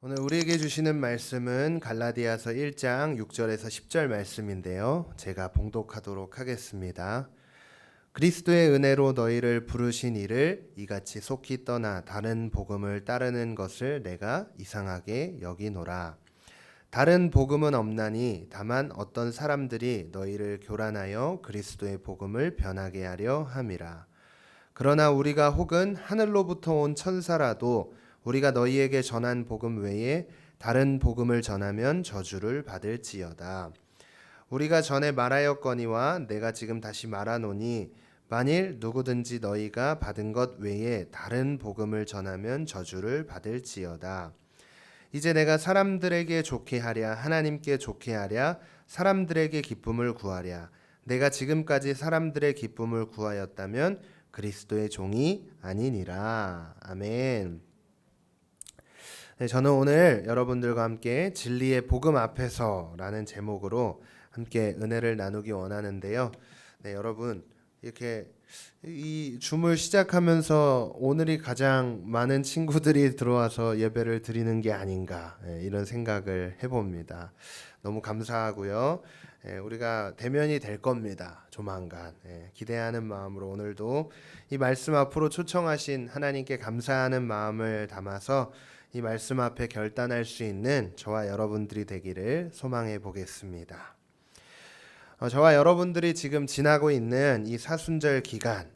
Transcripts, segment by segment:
오늘 우리에게 주시는 말씀은 갈라디아서 1장 6절에서 10절 말씀인데요. 제가 봉독하도록 하겠습니다. 그리스도의 은혜로 너희를 부르신 이를 이같이 속히 떠나 다른 복음을 따르는 것을 내가 이상하게 여기노라. 다른 복음은 없나니 다만 어떤 사람들이 너희를 교란하여 그리스도의 복음을 변하게 하려 함이라. 그러나 우리가 혹은 하늘로부터 온 천사라도 우리가 너희에게 전한 복음 외에 다른 복음을 전하면 저주를 받을지어다. 우리가 전에 말하였거니와 내가 지금 다시 말하노니 만일 누구든지 너희가 받은 것 외에 다른 복음을 전하면 저주를 받을지어다. 이제 내가 사람들에게 좋게 하랴 하나님께 좋게 하랴 사람들에게 기쁨을 구하랴 내가 지금까지 사람들의 기쁨을 구하였다면 그리스도의 종이 아니니라. 아멘. 네, 저는 오늘 여러분들과 함께 진리의 복음 앞에서라는 제목으로 함께 은혜를 나누기 원하는데요. 네, 여러분 이렇게 이 줌을 시작하면서 오늘이 가장 많은 친구들이 들어와서 예배를 드리는 게 아닌가, 이런 생각을 해봅니다. 너무 감사하고요. 우리가 대면이 될 겁니다. 조만간. 기대하는 마음으로 오늘도 이 말씀 앞으로 초청하신 하나님께 감사하는 마음을 담아서 이 말씀 앞에 결단할 수 있는 저와 여러분들이 되기를 소망해 보겠습니다. 저와 여러분들이 지금 지나고 있는 이 사순절 기간,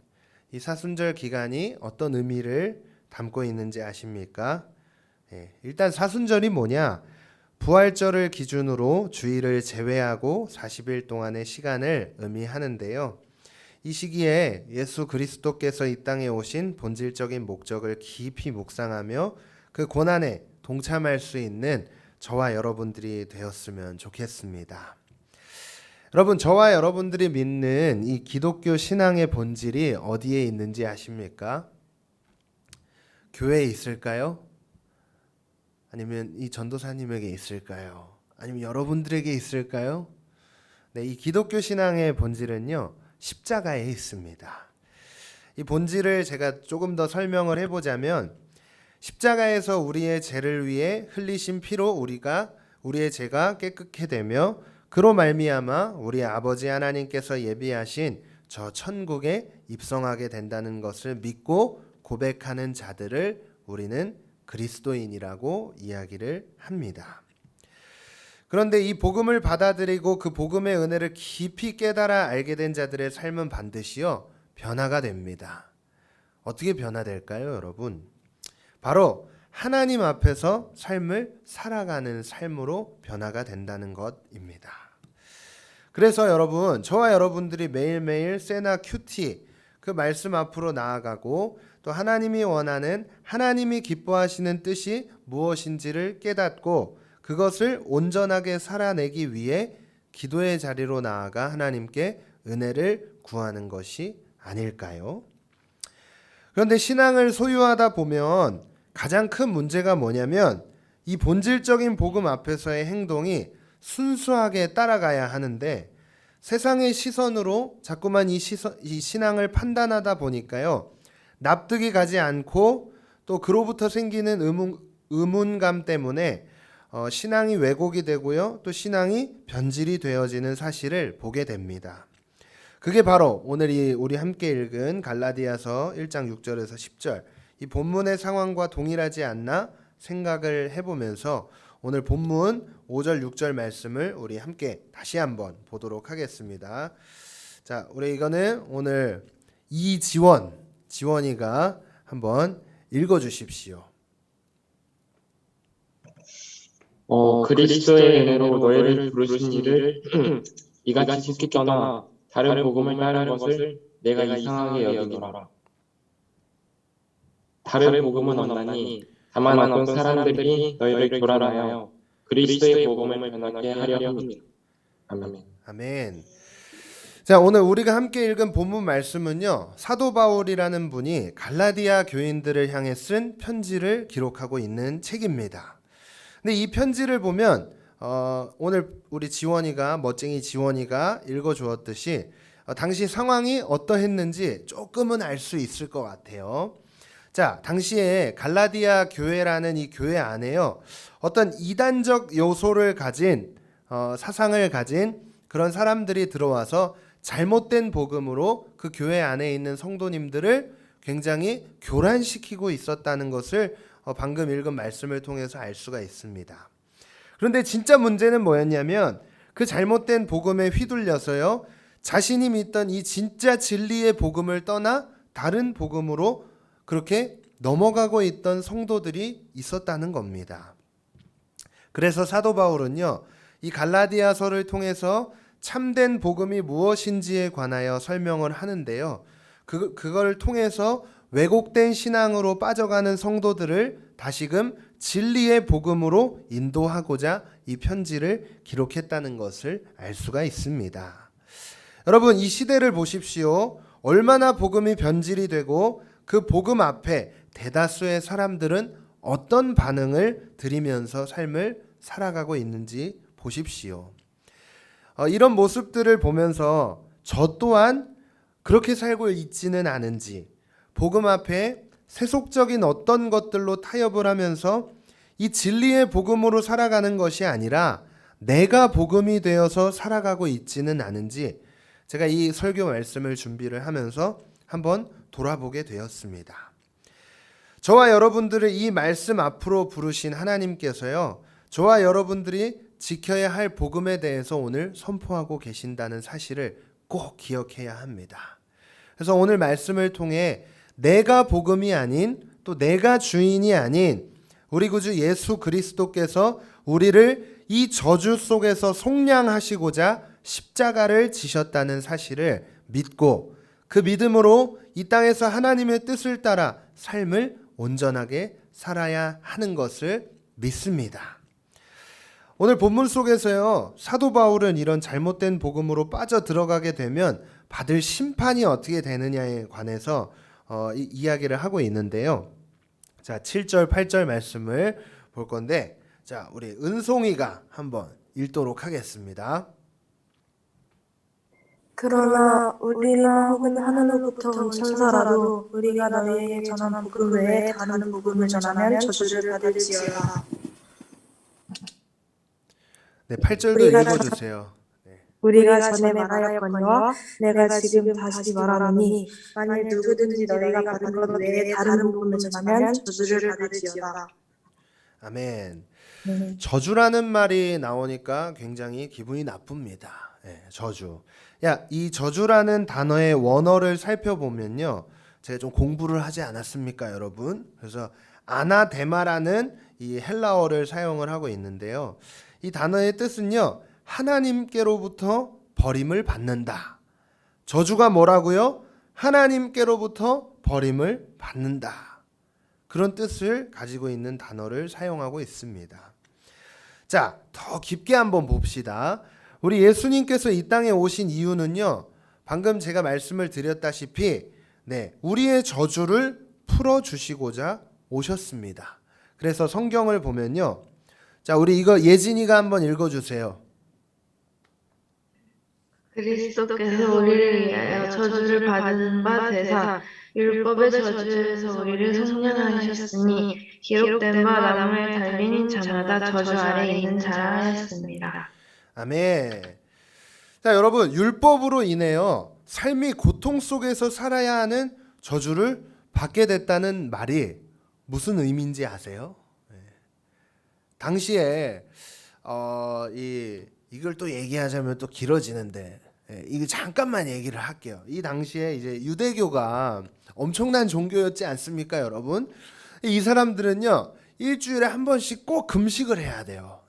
이 사순절 기간이 어떤 의미를 담고 있는지 아십니까? 일단 사순절이 뭐냐? 부활절을 기준으로 주일을 제외하고 40일 동안의 시간을 의미하는데요. 이 시기에 예수 그리스도께서 이 땅에 오신 본질적인 목적을 깊이 묵상하며 그 고난에 동참할 수 있는 저와 여러분들이 되었으면 좋겠습니다. 여러분, 저와 여러분들이 믿는 이 기독교 신앙의 본질이 어디에 있는지 아십니까? 교회에 있을까요? 아니면 이 전도사님에게 있을까요? 아니면 여러분들에게 있을까요? 네, 이 기독교 신앙의 본질은요, 십자가에 있습니다. 이 본질을 제가 조금 더 설명을 해보자면, 십자가에서 우리의 죄를 위해 흘리신 피로 우리의 죄가 깨끗게 되며 그로 말미암아 우리 아버지 하나님께서 예비하신 저 천국에 입성하게 된다는 것을 믿고 고백하는 자들을 우리는 그리스도인이라고 이야기를 합니다. 그런데 이 복음을 받아들이고 그 복음의 은혜를 깊이 깨달아 알게 된 자들의 삶은 반드시요 변화가 됩니다. 어떻게 변화될까요, 여러분? 바로 하나님 앞에서 삶을 살아가는 삶으로 변화가 된다는 것입니다. 그래서 여러분, 저와 여러분들이 매일매일 세나 큐티 그 말씀 앞으로 나아가고 또 하나님이 원하는, 하나님이 기뻐하시는 뜻이 무엇인지를 깨닫고 그것을 온전하게 살아내기 위해 기도의 자리로 나아가 하나님께 은혜를 구하는 것이 아닐까요? 그런데 신앙을 소유하다 보면 가장 큰 문제가 뭐냐면 이 본질적인 복음 앞에서의 행동이 순수하게 따라가야 하는데 세상의 시선으로 자꾸만 이 신앙을 판단하다 보니까요, 납득이 가지 않고 또 그로부터 생기는 의문감 때문에 신앙이 왜곡이 되고요, 또 신앙이 변질이 되어지는 사실을 보게 됩니다. 그게 바로 오늘 우리 함께 읽은 갈라디아서 1장 6절에서 10절 이 본문의 상황과 동일하지 않나 생각을 해보면서 오늘 본문 5절 6절 말씀을 우리 함께 다시 한번 보도록 하겠습니다. 자, 우리 이거는 오늘 지원이가 한번 읽어주십시오. 그리스도의 은혜로 너희를 부르신 이를 이같이 속히 떠나 다른 복음을 따르는 것을 내가 이상하게 여기노라. 다른 복음은 없나니 다만 어떤 사람들이 너희를 교란하여 그리스도의 복음을 변하게 하려 합니다. 아멘. 아멘. 자, 오늘 우리가 함께 읽은 본문 말씀은요, 사도 바울이라는 분이 갈라디아 교인들을 향해 쓴 편지를 기록하고 있는 책입니다. 근데 이 편지를 보면 오늘 우리 멋쟁이 지원이가 읽어주었듯이 당시 상황이 어떠했는지 조금은 알 수 있을 것 같아요. 자, 당시에 갈라디아 교회라는 이 교회 안에요, 어떤 이단적 요소를 가진 사상을 가진 그런 사람들이 들어와서 잘못된 복음으로 그 교회 안에 있는 성도님들을 굉장히 교란시키고 있었다는 것을 방금 읽은 말씀을 통해서 알 수가 있습니다. 그런데 진짜 문제는 뭐였냐면 그 잘못된 복음에 휘둘려서요, 자신이 믿던 이 진짜 진리의 복음을 떠나 다른 복음으로 그렇게 넘어가고 있던 성도들이 있었다는 겁니다. 그래서 사도 바울은요, 이 갈라디아서를 통해서 참된 복음이 무엇인지에 관하여 설명을 하는데요, 그걸 통해서 왜곡된 신앙으로 빠져가는 성도들을 다시금 진리의 복음으로 인도하고자 이 편지를 기록했다는 것을 알 수가 있습니다. 여러분, 이 시대를 보십시오. 얼마나 복음이 변질이 되고 그 복음 앞에 대다수의 사람들은 어떤 반응을 들이면서 삶을 살아가고 있는지 보십시오. 이런 모습들을 보면서 저 또한 그렇게 살고 있지는 않은지, 복음 앞에 세속적인 어떤 것들로 타협을 하면서 이 진리의 복음으로 살아가는 것이 아니라 내가 복음이 되어서 살아가고 있지는 않은지, 제가 이 설교 말씀을 준비를 하면서 한번 돌아보게 되었습니다. 저와 여러분들을 이 말씀 앞으로 부르신 하나님께서요, 저와 여러분들이 지켜야 할 복음에 대해서 오늘 선포하고 계신다는 사실을 꼭 기억해야 합니다. 그래서 오늘 말씀을 통해 내가 복음이 아닌, 또 내가 주인이 아닌 우리 구주 예수 그리스도께서 우리를 이 저주 속에서 속량하시고자 십자가를 지셨다는 사실을 믿고 그 믿음으로 이 땅에서 하나님의 뜻을 따라 삶을 온전하게 살아야 하는 것을 믿습니다. 오늘 본문 속에서요, 사도 바울은 이런 잘못된 복음으로 빠져 들어가게 되면 받을 심판이 어떻게 되느냐에 관해서 이야기를 하고 있는데요. 자, 7절 8절 말씀을 볼 건데, 자, 우리 은송이가 한번 읽도록 하겠습니다. 그러나 우리나 혹은 하늘로부터 온 천사라도 우리가 너희에게 전한 복음 외에 다른 복음을 전하면 저주를 받을지어다. 네, 8절도 우리가 읽어주세요. 우리가 전에 말하였거니와 내가 지금 다시 말하노니 만일 누구든지 너희가 받은 것 외에 다른 복음을 전하면 저주를 받을지어다. 아멘. 네. 저주라는 말이 나오니까 굉장히 기분이 나쁩니다. 저주. 이 저주라는 단어의 원어를 살펴보면요, 제가 좀 공부를 하지 않았습니까, 여러분? 그래서 아나데마라는 이 헬라어를 사용을 하고 있는데요, 이 단어의 뜻은요, 하나님께로부터 버림을 받는다. 저주가 뭐라고요? 하나님께로부터 버림을 받는다. 그런 뜻을 가지고 있는 단어를 사용하고 있습니다. 자, 더 깊게 한번 봅시다. 우리 예수님께서 이 땅에 오신 이유는요, 방금 제가 말씀을 드렸다시피 우리의 저주를 풀어주시고자 오셨습니다. 그래서 성경을 보면요, 자, 우리 이거 예진이가 한번 읽어주세요. 그리스도께서 우리를 위하여 저주를 받은 바 되사 율법의 저주에서 우리를 속량하셨으니 기록된 바 나무에 달린 자마다 저주 아래 있는 자라 하였습니다. 아멘. 자, 여러분, 율법으로 인해요 삶이 고통 속에서 살아야 하는 저주를 받게 됐다는 말이 무슨 의미인지 아세요? 당시에 이걸 또 얘기하자면 또 길어지는데, 이거 잠깐만 얘기를 할게요. 이 당시에 이제 유대교가 엄청난 종교였지 않습니까, 여러분? 이 사람들은요, 일주일에 한 번씩 꼭 금식을 해야 돼요.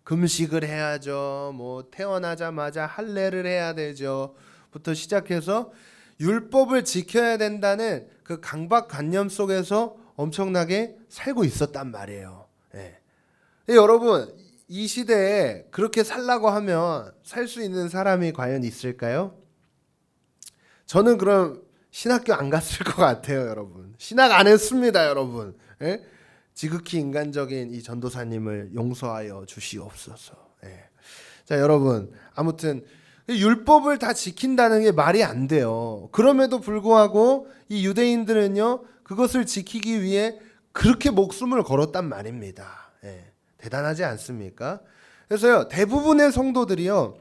금식을 해야죠. 뭐 태어나자마자 할례를 해야 되죠. 부터 시작해서 율법을 지켜야 된다는 그 강박관념 속에서 엄청나게 살고 있었단 말이에요. 여러분, 이 시대에 그렇게 살라고 하면 살 수 있는 사람이 과연 있을까요? 저는 그럼 신학교 안 갔을 것 같아요, 여러분. 신학 안 했습니다, 여러분. 지극히 인간적인 이 전도사님을 용서하여 주시옵소서. 자, 여러분, 아무튼 율법을 다 지킨다는 게 말이 안 돼요. 그럼에도 불구하고 이 유대인들은요, 그것을 지키기 위해 그렇게 목숨을 걸었단 말입니다. 예, 대단하지 않습니까? 그래서요, 대부분의 성도들이요,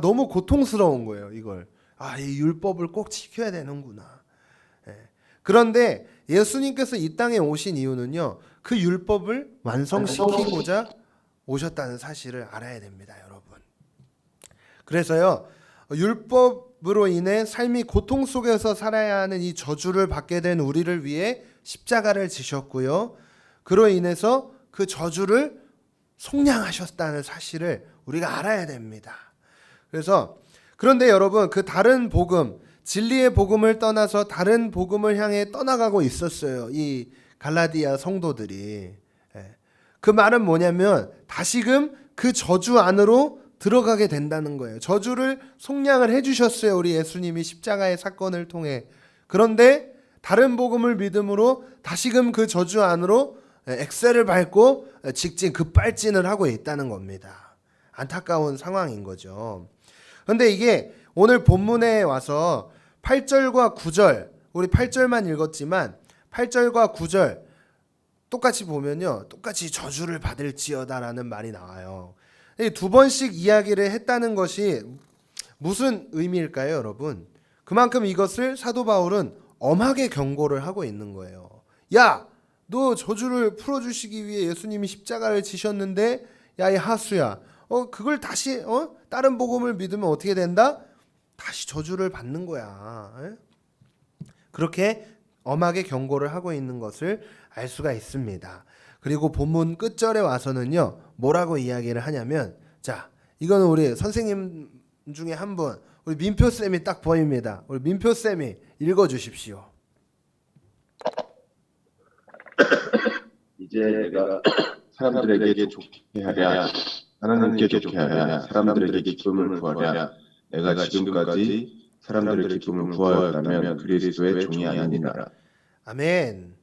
너무 고통스러운 거예요. 이걸 이 율법을 꼭 지켜야 되는구나. 예. 그런데 예수님께서 이 땅에 오신 이유는요, 그 율법을 완성시키고자 오셨다는 사실을 알아야 됩니다, 여러분. 그래서요, 율법으로 인해 삶이 고통 속에서 살아야 하는 이 저주를 받게 된 우리를 위해 십자가를 지셨고요, 그로 인해서 그 저주를 속량하셨다는 사실을 우리가 알아야 됩니다. 그래서 그런데 여러분, 그 다른 복음, 진리의 복음을 떠나서 다른 복음을 향해 떠나가고 있었어요, 이 갈라디아 성도들이. 그 말은 뭐냐면 다시금 그 저주 안으로 들어가게 된다는 거예요. 저주를 속량을 해주셨어요, 우리 예수님이 십자가의 사건을 통해. 그런데 다른 복음을 믿음으로 다시금 그 저주 안으로 엑셀을 밟고 직진 급발진을 하고 있다는 겁니다. 안타까운 상황인 거죠. 그런데 이게 오늘 본문에 와서 8절과 9절, 우리 8절만 읽었지만 8절과 9절 똑같이 보면요, 똑같이 저주를 받을지어다라는 말이 나와요. 두 번씩 이야기를 했다는 것이 무슨 의미일까요, 여러분? 그만큼 이것을 사도 바울은 엄하게 경고를 하고 있는 거예요. 야, 너 저주를 풀어주시기 위해 예수님이 십자가를 지셨는데, 야, 이 하수야, 그걸 다시 다른 복음을 믿으면 어떻게 된다? 다시 저주를 받는 거야. 그렇게 엄하게 경고를 하고 있는 것을 알 수가 있습니다. 그리고 본문 끝절에 와서는요, 뭐라고 이야기를 하냐면, 자, 이거는 우리 선생님 중에 한 분, 우리 민표쌤이 딱 보입니다. 우리 민표쌤이 읽어주십시오. 이제 내가 사람들에게 좋게 하랴, 하나님께 좋게 하랴, 사람들에게 기쁨을 구하랴. 내가 지금까지 사람들의 기쁨을 구하였다면 그리스도의 종이 아니니라. 아멘.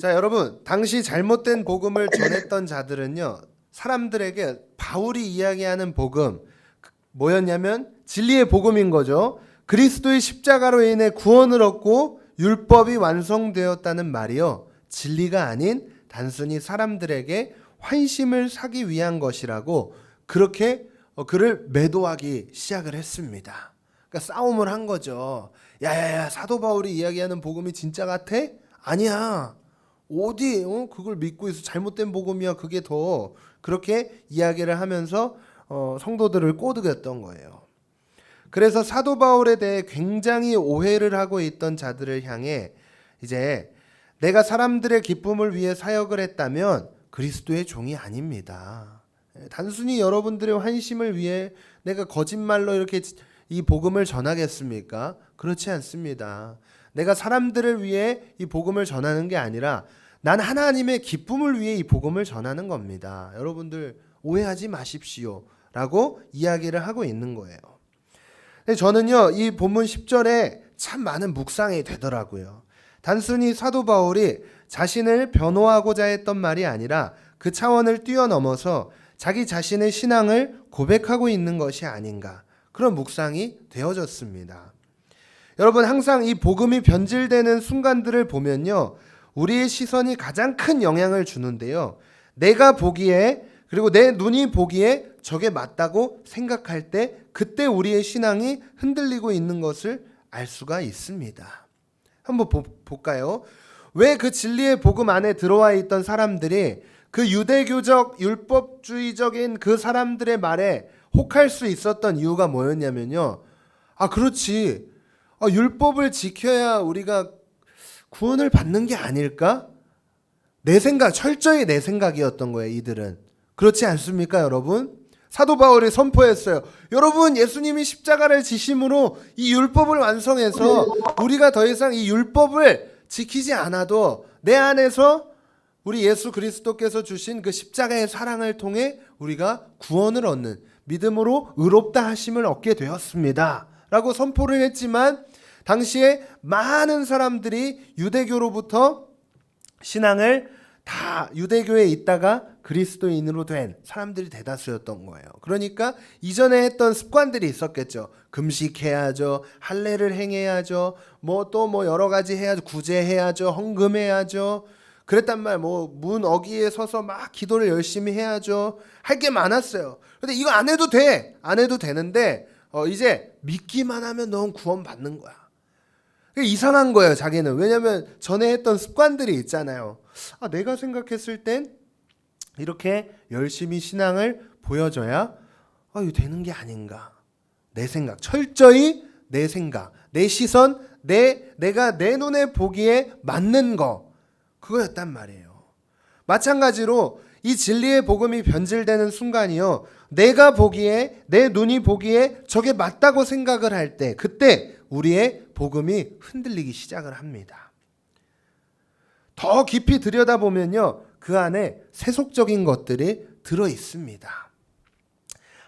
자, 여러분, 당시 잘못된 복음을 전했던 자들은요, 사람들에게 바울이 이야기하는 복음 뭐였냐면 진리의 복음인 거죠. 그리스도의 십자가로 인해 구원을 얻고 율법이 완성되었다는 말이요, 진리가 아닌 단순히 사람들에게 환심을 사기 위한 것이라고 그렇게 그를 매도하기 시작을 했습니다. 그러니까 싸움을 한 거죠. 야야야, 사도 바울이 이야기하는 복음이 진짜 같아? 아니야. 어디 그걸 믿고 있어, 잘못된 복음이야. 그게 더 그렇게 이야기를 하면서 성도들을 꼬드겼던 거예요. 그래서 사도 바울에 대해 굉장히 오해를 하고 있던 자들을 향해 이제 내가 사람들의 기쁨을 위해 사역을 했다면 그리스도의 종이 아닙니다. 단순히 여러분들의 환심을 위해 내가 거짓말로 이렇게 이 복음을 전하겠습니까? 그렇지 않습니다. 내가 사람들을 위해 이 복음을 전하는 게 아니라 난 하나님의 기쁨을 위해 이 복음을 전하는 겁니다. 여러분들 오해하지 마십시오 라고 이야기를 하고 있는 거예요. 근데 저는요, 이 본문 10절에 참 많은 묵상이 되더라고요. 단순히 사도 바울이 자신을 변호하고자 했던 말이 아니라 그 차원을 뛰어넘어서 자기 자신의 신앙을 고백하고 있는 것이 아닌가, 그런 묵상이 되어졌습니다. 여러분, 항상 이 복음이 변질되는 순간들을 보면요, 우리의 시선이 가장 큰 영향을 주는데요, 내가 보기에, 그리고 내 눈이 보기에 저게 맞다고 생각할 때 그때 우리의 신앙이 흔들리고 있는 것을 알 수가 있습니다. 한번 볼까요? 왜 그 진리의 복음 안에 들어와 있던 사람들이 그 유대교적 율법주의적인 그 사람들의 말에 혹할 수 있었던 이유가 뭐였냐면요, 그렇지, 율법을 지켜야 우리가 구원을 받는 게 아닐까? 내 생각, 철저히 내 생각이었던 거예요, 이들은. 그렇지 않습니까, 여러분? 사도 바울이 선포했어요. 여러분, 예수님이 십자가를 지심으로 이 율법을 완성해서 우리가 더 이상 이 율법을 지키지 않아도 내 안에서 우리 예수 그리스도께서 주신 그 십자가의 사랑을 통해 우리가 구원을 얻는, 믿음으로 의롭다 하심을 얻게 되었습니다 라고 선포를 했지만, 당시에 많은 사람들이 유대교로부터 신앙을 다 유대교에 있다가 그리스도인으로 된 사람들이 대다수였던 거예요. 그러니까 이전에 했던 습관들이 있었겠죠. 금식해야죠, 할례를 행해야죠, 또 여러 가지 해야죠, 구제해야죠, 헌금해야죠. 그랬단 말, 문 어귀에 서서 막 기도를 열심히 해야죠. 할 게 많았어요. 근데 이거 안 해도 돼, 안 해도 되는데 이제 믿기만 하면 넌 구원 받는 거야. 이상한 거예요, 자기는. 왜냐면 전에 했던 습관들이 있잖아요. 내가 생각했을 땐 이렇게 열심히 신앙을 보여줘야 이거 되는 게 아닌가. 내 생각, 철저히 내 생각, 내 시선, 내가 내 눈에 보기에 맞는 거, 그거였단 말이에요. 마찬가지로 이 진리의 복음이 변질되는 순간이요, 내가 보기에, 내 눈이 보기에 저게 맞다고 생각을 할 때, 그때 우리의 복음이 흔들리기 시작을 합니다. 더 깊이 들여다보면요, 그 안에 세속적인 것들이 들어 있습니다.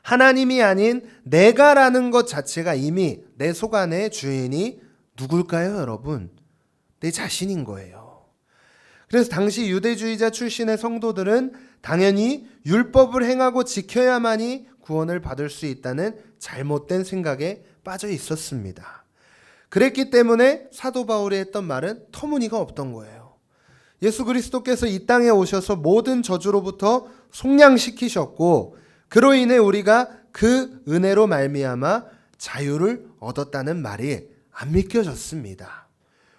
하나님이 아닌 내가라는 것 자체가 이미 내 속 안의 주인이 누굴까요, 여러분? 내 자신인 거예요. 그래서 당시 유대주의자 출신의 성도들은 당연히 율법을 행하고 지켜야만이 구원을 받을 수 있다는 잘못된 생각에 빠져 있었습니다. 그랬기 때문에 사도 바울이 했던 말은 터무니가 없던 거예요. 예수 그리스도께서 이 땅에 오셔서 모든 저주로부터 속량시키셨고, 그로 인해 우리가 그 은혜로 말미암아 자유를 얻었다는 말이 안 믿겨졌습니다.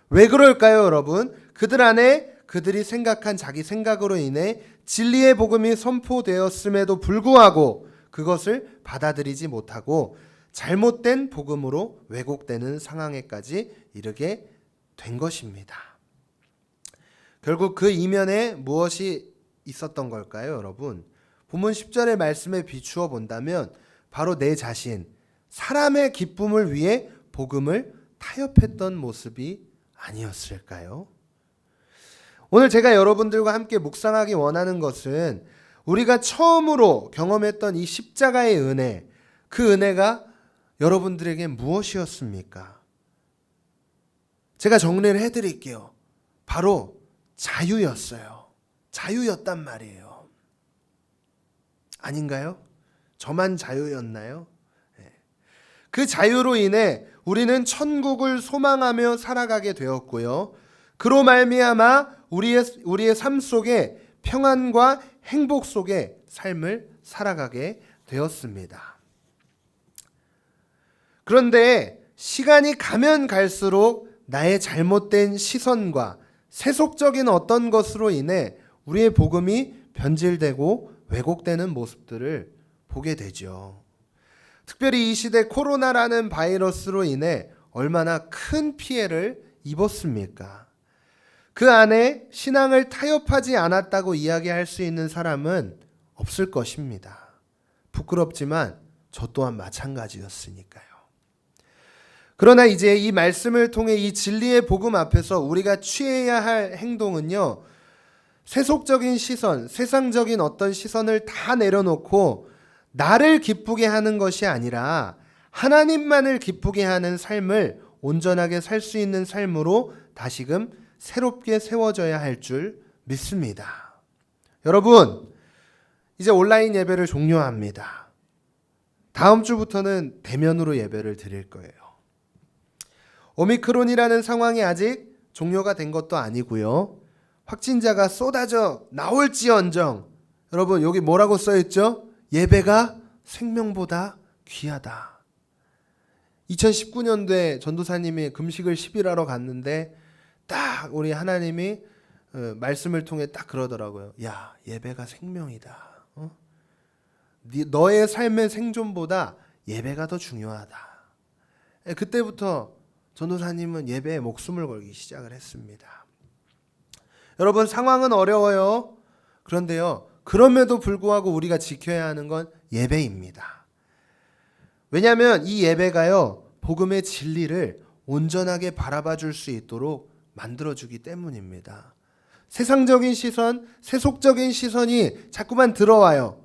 왜 그럴까요, 여러분? 그들 안에 그들이 생각한 자기 생각으로 인해 진리의 복음이 선포되었음에도 불구하고 그것을 받아들이지 못하고 잘못된 복음으로 왜곡되는 상황에까지 이르게 된 것입니다. 결국 그 이면에 무엇이 있었던 걸까요, 여러분? 본문 10절의 말씀에 비추어 본다면 바로 내 자신, 사람의 기쁨을 위해 복음을 타협했던 모습이 아니었을까요? 오늘 제가 여러분들과 함께 묵상하기 원하는 것은 우리가 처음으로 경험했던 이 십자가의 은혜, 그 은혜가 여러분들에게 무엇이었습니까? 제가 정리를 해드릴게요. 바로 자유였어요. 자유였단 말이에요. 아닌가요? 저만 자유였나요? 그 자유로 인해 우리는 천국을 소망하며 살아가게 되었고요. 그로 말미암아 우리의 삶 속에 평안과 행복 속에 삶을 살아가게 되었습니다. 그런데 시간이 가면 갈수록 나의 잘못된 시선과 세속적인 어떤 것으로 인해 우리의 복음이 변질되고 왜곡되는 모습들을 보게 되죠. 특별히 이 시대 코로나라는 바이러스로 인해 얼마나 큰 피해를 입었습니까? 그 안에 신앙을 타협하지 않았다고 이야기할 수 있는 사람은 없을 것입니다. 부끄럽지만 저 또한 마찬가지였으니까요. 그러나 이제 이 말씀을 통해 이 진리의 복음 앞에서 우리가 취해야 할 행동은요, 세속적인 시선, 세상적인 어떤 시선을 다 내려놓고 나를 기쁘게 하는 것이 아니라 하나님만을 기쁘게 하는 삶을 온전하게 살 수 있는 삶으로 다시금 새롭게 세워져야 할 줄 믿습니다. 여러분, 이제 온라인 예배를 종료합니다. 다음 주부터는 대면으로 예배를 드릴 거예요. 오미크론이라는 상황이 아직 종료가 된 것도 아니고요. 확진자가 쏟아져 나올지언정, 여러분 여기 뭐라고 써있죠? 예배가 생명보다 귀하다. 2019년도에 전도사님이 금식을 10일 하러 갔는데 딱 우리 하나님이 말씀을 통해 딱 그러더라고요. 야, 예배가 생명이다. 너의 삶의 생존보다 예배가 더 중요하다. 그때부터 전도사님은 예배에 목숨을 걸기 시작을 했습니다. 여러분, 상황은 어려워요. 그런데요, 그럼에도 불구하고 우리가 지켜야 하는 건 예배입니다. 왜냐하면 이 예배가요, 복음의 진리를 온전하게 바라봐 줄 수 있도록 만들어주기 때문입니다. 세상적인 시선, 세속적인 시선이 자꾸만 들어와요.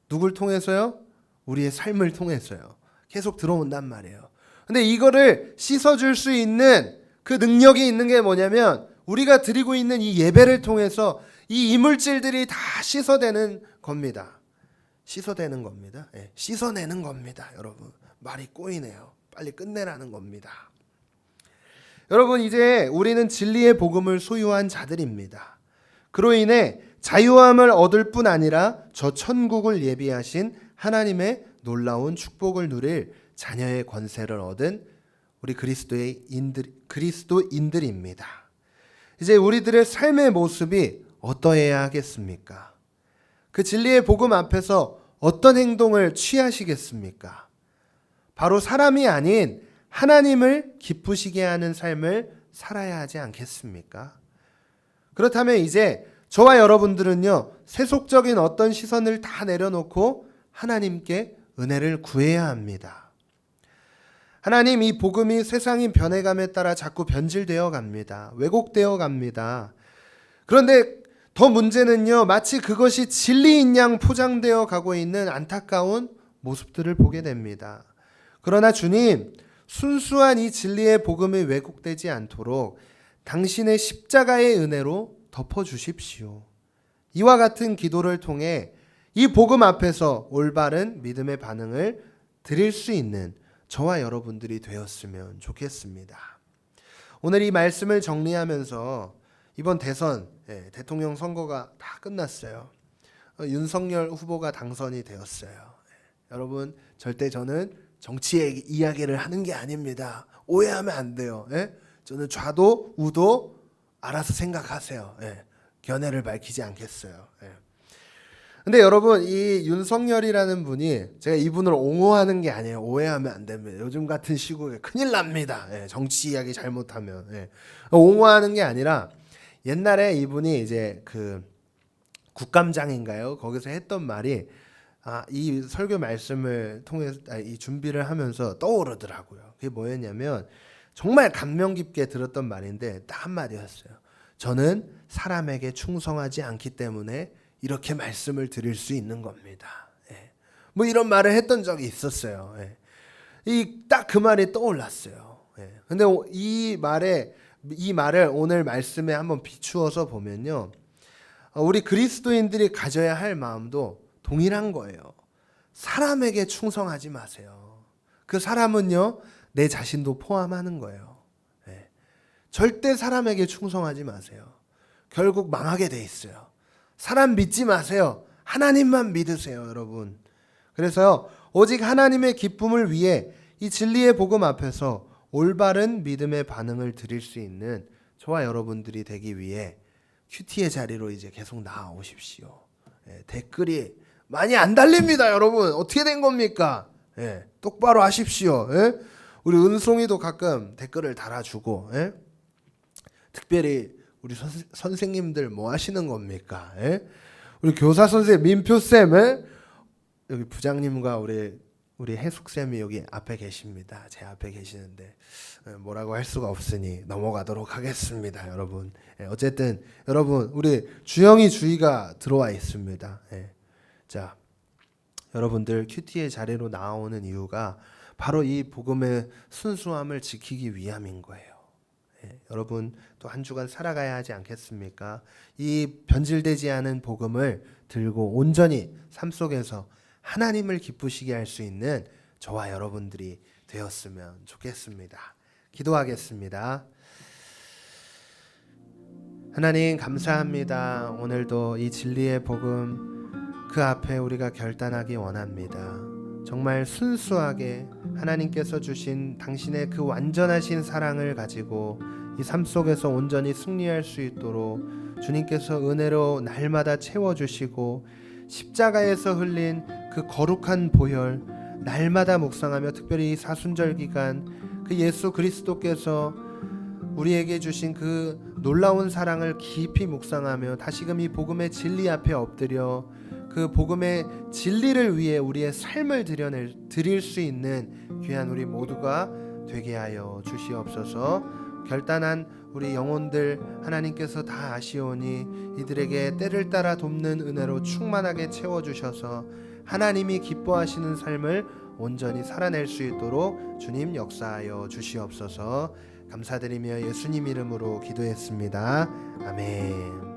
누굴 통해서요? 우리의 삶을 통해서요. 계속 들어온단 말이에요. 근데 이거를 씻어줄 수 있는 그 능력이 있는 게 뭐냐면 우리가 드리고 있는 이 예배를 통해서 이 이물질들이 다 씻어내는 겁니다. 씻어내는 겁니다. 씻어내는 겁니다. 여러분, 말이 꼬이네요. 빨리 끝내라는 겁니다. 여러분, 이제 우리는 진리의 복음을 소유한 자들입니다. 그로 인해 자유함을 얻을 뿐 아니라 저 천국을 예비하신 하나님의 놀라운 축복을 누릴 자녀의 권세를 얻은 우리 그리스도인들입니다. 이제 우리들의 삶의 모습이 어떠해야 하겠습니까? 그 진리의 복음 앞에서 어떤 행동을 취하시겠습니까? 바로 사람이 아닌 하나님을 기쁘시게 하는 삶을 살아야 하지 않겠습니까? 그렇다면 이제 저와 여러분들은요, 세속적인 어떤 시선을 다 내려놓고 하나님께 은혜를 구해야 합니다. 하나님, 이 복음이 세상이 변해감에 따라 자꾸 변질되어 갑니다. 왜곡되어 갑니다. 그런데 더 문제는요, 마치 그것이 진리인 양 포장되어 가고 있는 안타까운 모습들을 보게 됩니다. 그러나 주님, 순수한 이 진리의 복음이 왜곡되지 않도록 당신의 십자가의 은혜로 덮어주십시오. 이와 같은 기도를 통해 이 복음 앞에서 올바른 믿음의 반응을 드릴 수 있는 저와 여러분들이 되었으면 좋겠습니다. 오늘 이 말씀을 정리하면서 이번 대선, 대통령 선거가 다 끝났어요. 윤석열 후보가 당선이 되었어요. 여러분, 절대 저는 정치의 이야기를 하는 게 아닙니다. 오해하면 안 돼요. 저는 좌도 우도 알아서 생각하세요. 견해를 밝히지 않겠어요. 근데 여러분, 이 윤석열이라는 분이, 제가 이분을 옹호하는 게 아니에요. 오해하면 안 됩니다. 요즘 같은 시국에 큰일 납니다. 정치 이야기 잘못하면. 옹호하는 게 아니라 옛날에 이분이 이제 그 국감장인가요? 거기서 했던 말이 이 설교 말씀을 통해서 이 준비를 하면서 떠오르더라고요. 그게 뭐였냐면 정말 감명 깊게 들었던 말인데 딱 한마디였어요. 저는 사람에게 충성하지 않기 때문에 이렇게 말씀을 드릴 수 있는 겁니다. 뭐 이런 말을 했던 적이 있었어요. 딱 그 말이 떠올랐어요. 근데 이 말을 오늘 말씀에 한번 비추어서 보면요, 우리 그리스도인들이 가져야 할 마음도 동일한 거예요. 사람에게 충성하지 마세요. 그 사람은요, 내 자신도 포함하는 거예요. 절대 사람에게 충성하지 마세요. 결국 망하게 돼 있어요. 사람 믿지 마세요. 하나님만 믿으세요, 여러분. 그래서 오직 하나님의 기쁨을 위해 이 진리의 복음 앞에서 올바른 믿음의 반응을 드릴 수 있는 저와 여러분들이 되기 위해 큐티의 자리로 이제 계속 나아오십시오. 댓글이 많이 안 달립니다, 여러분. 어떻게 된 겁니까? 똑바로 하십시오. 우리 은송이도 가끔 댓글을 달아주고, 특별히 우리 선생님들 뭐 하시는 겁니까? 우리 교사 선생님 민표쌤, 여기 부장님과 우리 해숙쌤이 여기 앞에 계십니다. 제 앞에 계시는데 뭐라고 할 수가 없으니 넘어가도록 하겠습니다, 여러분. 어쨌든 여러분, 우리 주영이 주의가 들어와 있습니다. 자, 여러분들 큐티의 자리로 나오는 이유가 바로 이 복음의 순수함을 지키기 위함인 거예요. 여러분, 또 한 주간 살아가야 하지 않겠습니까? 이 변질되지 않은 복음을 들고 온전히 삶 속에서 하나님을 기쁘시게 할 수 있는 저와 여러분들이 되었으면 좋겠습니다. 기도하겠습니다. 하나님, 감사합니다. 오늘도 이 진리의 복음 그 앞에 우리가 결단하기 원합니다. 정말 순수하게 하나님께서 주신 당신의 그 완전하신 사랑을 가지고 이 삶 속에서 온전히 승리할 수 있도록 주님께서 은혜로 날마다 채워주시고 십자가에서 흘린 그 거룩한 보혈 날마다 묵상하며, 특별히 이 사순절 기간 그 예수 그리스도께서 우리에게 주신 그 놀라운 사랑을 깊이 묵상하며 다시금 이 복음의 진리 앞에 엎드려 그 복음의 진리를 위해 우리의 삶을 드릴 수 있는 귀한 우리 모두가 되게 하여 주시옵소서. 결단한 우리 영혼들 하나님께서 다 아시오니 이들에게 때를 따라 돕는 은혜로 충만하게 채워주셔서 하나님이 기뻐하시는 삶을 온전히 살아낼 수 있도록 주님 역사하여 주시옵소서. 감사드리며 예수님 이름으로 기도했습니다. 아멘.